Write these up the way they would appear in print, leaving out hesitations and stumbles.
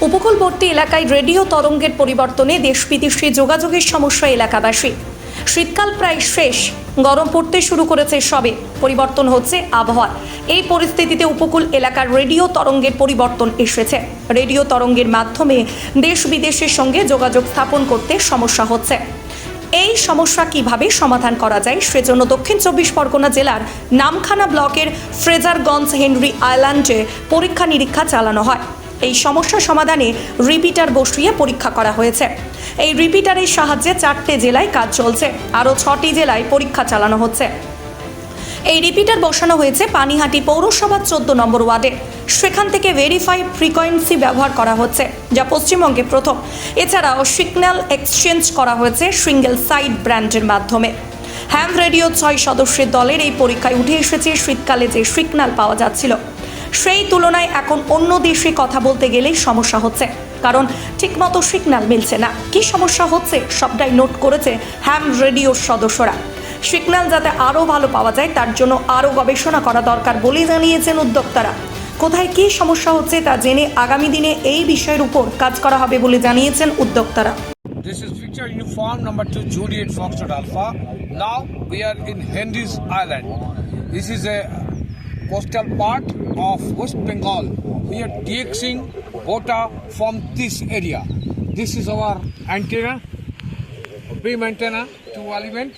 উপকূলবর্তী এলাকায় রেডিও তরঙ্গের পরিবর্তনে দেশ বিদেশে যোগাযোগের সমস্যা এলাকাবাসী। শীতকাল প্রায় শেষ, গরম পড়তে শুরু করেছে, সবে পরিবর্তন হচ্ছে আবহাওয়া। এই পরিস্থিতিতে উপকূল এলাকার রেডিও তরঙ্গের পরিবর্তন এসেছে। রেডিও তরঙ্গের মাধ্যমে দেশ বিদেশের সঙ্গে যোগাযোগ স্থাপন করতে সমস্যা হচ্ছে। এই সমস্যা কিভাবে সমাধান করা যায়, সেজন্য দক্ষিণ চব্বিশ পরগনা জেলার নামখানা ব্লকের ফ্রেজারগঞ্জ হেনরি আইল্যান্ডে পরীক্ষা নিরীক্ষা চালানো হয়। এই সমস্যা সমাধানে রিপিটার বসিয়ে পরীক্ষা করা হয়েছে। এই রিপিটারের সাহায্যে 4টে জেলায় কাজ চলছে, আরও 6টি জেলায় পরীক্ষা চালানো হচ্ছে। এই রিপিটার বসানো হয়েছে পানিহাটি পৌরসভার 14 নম্বর ওয়ার্ডে। সেখান থেকে ভেরিফাইড ফ্রিকোয়েন্সি ব্যবহার করা হচ্ছে, যা পশ্চিমবঙ্গে প্রথম। এছাড়াও সিগন্যাল এক্সচেঞ্জ করা হয়েছে সিঙ্গেল সাইড ব্র্যান্ডের মাধ্যমে। হ্যাম রেডিও 6 সদস্যের দলের এই পরীক্ষায় উঠে এসেছে শীতকালে যে সিগন্যাল পাওয়া যাচ্ছিল, সেই তুলনায় এখন অন্য দেশে কথা বলতে গেলেই সমস্যা হচ্ছে, কারণ ঠিকমতো সিগন্যাল মিলছে না। কি সমস্যা হচ্ছে সবটাই নোট করেছে হ্যাম রেডিওর সদস্যরা। সিগন্যাল যাতে আরও ভালো পাওয়া যায়, তার জন্য আরও গবেষণা করা দরকার বলে জানিয়েছেন উদ্যোক্তারা। কোথায় কী সমস্যা হচ্ছে তা জেনে আগামী দিনে এই বিষয়ের উপর কাজ করা হবে বলে জানিয়েছেন উদ্যোক্তারা। This is Victor Uniform number 2 Juliet Foxtrot Alpha. Now we are in Henry's Island. This is a coastal part of West Bengal. We are DXing water from this area. This is our antenna, beam antenna, 2 element.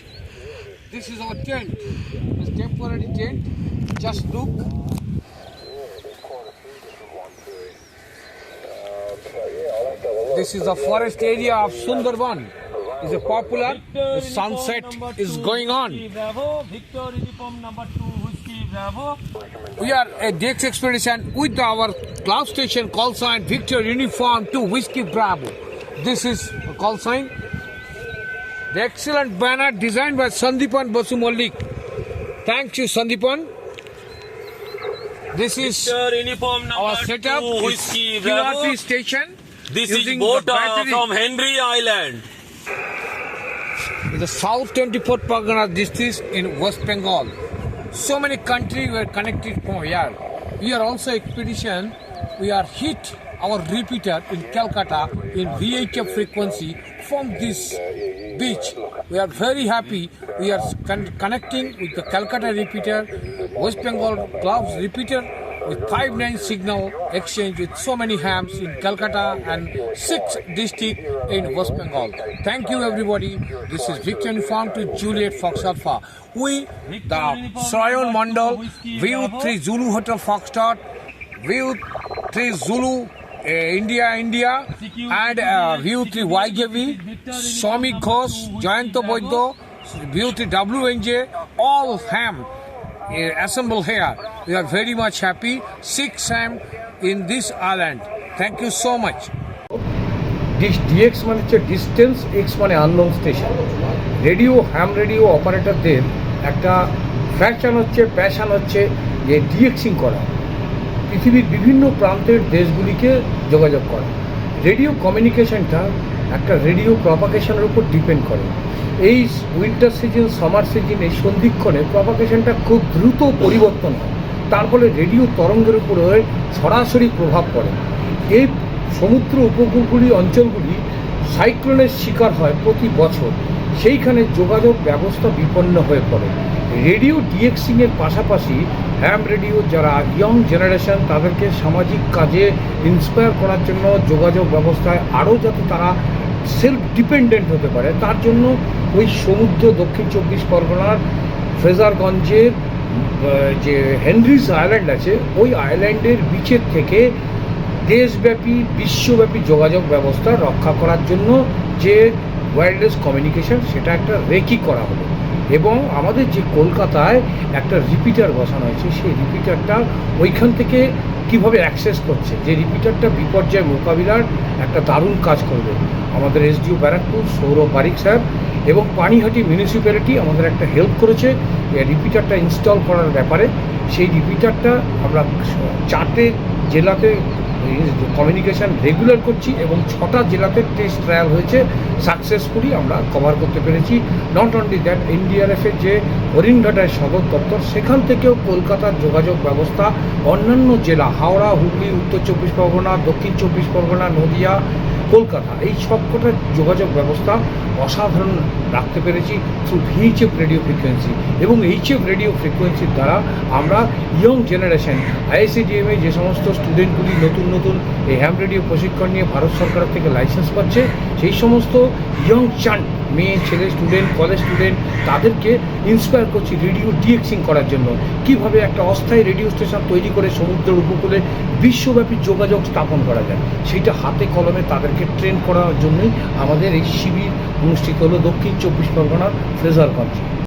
This is our tent, it's temporary tent. Just look. This is the forest area of Sundarban. Is a popular. The sunset is going on. Victor Uniform number 2 Whiskey Bravo. We are a DX expedition with our cloud station call sign Victor Uniform 2 Whiskey Bravo. This is a call sign. The excellent banner designed by Sandipan Basu Mallik. Thank you, Sandipan. This is Victor Uniform our number setup. 2 Whiskey It's Bravo. QRT station. This is using the Bota battery. from Henry Island. The South 24th Pargana district in West Bengal. So many countries were connected from here. We are also expedition. We are hit our repeater in Calcutta in VHF frequency from this beach. We are very happy. We are connecting with the Calcutta repeater, West Bengal clubs repeater with 5-9 signal exchange with so many hams in Calcutta and 6 districts in West Bengal. Thank you everybody. This is Victor Uniform to Juliet Fox Alpha. We, the Srayon Mandal, View 3 Zulu Hotel Foxtrot, View 3 Zulu India, and View 3 YJV, Swami Ghosh, Jayanto Boydo, View 3 WNJ, all ham assemble here. We are very much happy. 6 ham in this island. Thank you so much. DX মানে হচ্ছে distance, X মানে unknown station. Radio ham radio অপারেটরদের একটা passion হচ্ছে যে ডিএক্সিং করা, পৃথিবীর বিভিন্ন প্রান্তের দেশগুলিকে যোগাযোগ করা। রেডিও কমিউনিকেশনটা একটা রেডিও প্রপাগেশনের উপর ডিপেন্ড করে। এই উইন্টার সিজন, সামার সিজন, এই সন্ধিক্ষণে প্রপাগেশনটা খুব দ্রুত পরিবর্তন হয়, তার ফলে রেডিও তরঙ্গের উপরে সরাসরি প্রভাব পড়ে। এই সমুদ্র উপকূলগুলি অঞ্চলগুলি সাইক্লোনের শিকার হয় প্রতি বছর, সেইখানে যোগাযোগ ব্যবস্থা বিপন্ন হয়ে পড়ে। রেডিও ডিএক্সিংয়ের পাশাপাশি হ্যাম রেডিও যারা ইয়ং জেনারেশন, তাদেরকে সামাজিক কাজে ইন্সপায়ার করার জন্য যোগাযোগ ব্যবস্থায় আরও যাতে তারা সেলফ ডিপেন্ডেন্ট হতে পারে, তার জন্য ওই সমুদ্র দক্ষিণ 24 পরগনার ফ্রেজারগঞ্জের যে হেনরিজ আইল্যান্ড আছে, ওই আইল্যান্ডের বিচের থেকে দেশব্যাপী বিশ্বব্যাপী যোগাযোগ ব্যবস্থা রক্ষা করার জন্য যে ওয়্যারলেস কমিউনিকেশন, সেটা একটা রেকি করা হলো। এবং আমাদের যে কলকাতায় একটা রিপিটার বসানো হয়েছে, সেই রিপিটারটা ওইখান থেকে কিভাবে অ্যাক্সেস করছে, যে রিপিটারটা বিপর্যয় মোকাবিলার একটা দারুণ কাজ করবে। আমাদের এসডিও ব্যারাকপুর সৌরভ বারিক সাহেব এবং পানিহাটি মিউনিসিপ্যালিটি আমাদের একটা হেল্প করেছে রিপিটারটা ইনস্টল করার ব্যাপারে। সেই রিপিটারটা আমরা 4টে জেলাতে কমিউনিকেশান রেগুলার করছি এবং 6টা জেলাতে টেস্ট ট্রায়াল হয়েছে, সাকসেসফুলি আমরা কভার করতে পেরেছি। নট অনলি দ্যাট, এনডিআরএফের যে হরিণঘাটায় সদর দপ্তর সেখান থেকেও কলকাতার যোগাযোগ ব্যবস্থা অন্যান্য জেলা হাওড়া, হুগলি, উত্তর 24 পরগনা, দক্ষিণ 24 পরগনা, নদিয়া, কলকাতা এই সবকটার যোগাযোগ ব্যবস্থা অসাধারণ রাখতে পেরেছি থ্রু ভিএইচএফ রেডিও ফ্রিকোয়েন্সি। এবং এইচএফ রেডিও ফ্রিকোয়েন্সির দ্বারা আমরা ইয়ং জেনারেশন আইআইসিডিএমে যে সমস্ত স্টুডেন্টগুলি নতুন নতুন এই হ্যাম রেডিও প্রশিক্ষণ নিয়ে ভারত সরকার থেকে লাইসেন্স পাচ্ছে, সেই সমস্ত ইয়ং চান মেয়ে ছেলে স্টুডেন্ট, কলেজ স্টুডেন্ট, তাদেরকে ইন্সপায়ার করছি রেডিও ডিএক্সিং করার জন্য। কিভাবে একটা অস্থায়ী রেডিও স্টেশন তৈরি করে সমুদ্রের উপকূলে বিশ্বব্যাপী যোগাযোগ স্থাপন করা যায়, সেইটা হাতে কলমে তাদেরকে ট্রেন করার জন্যই আমাদের এই শিবির অনুষ্ঠিত হলো দক্ষিণ 24 পরগনার ফ্রেজারগঞ্জে।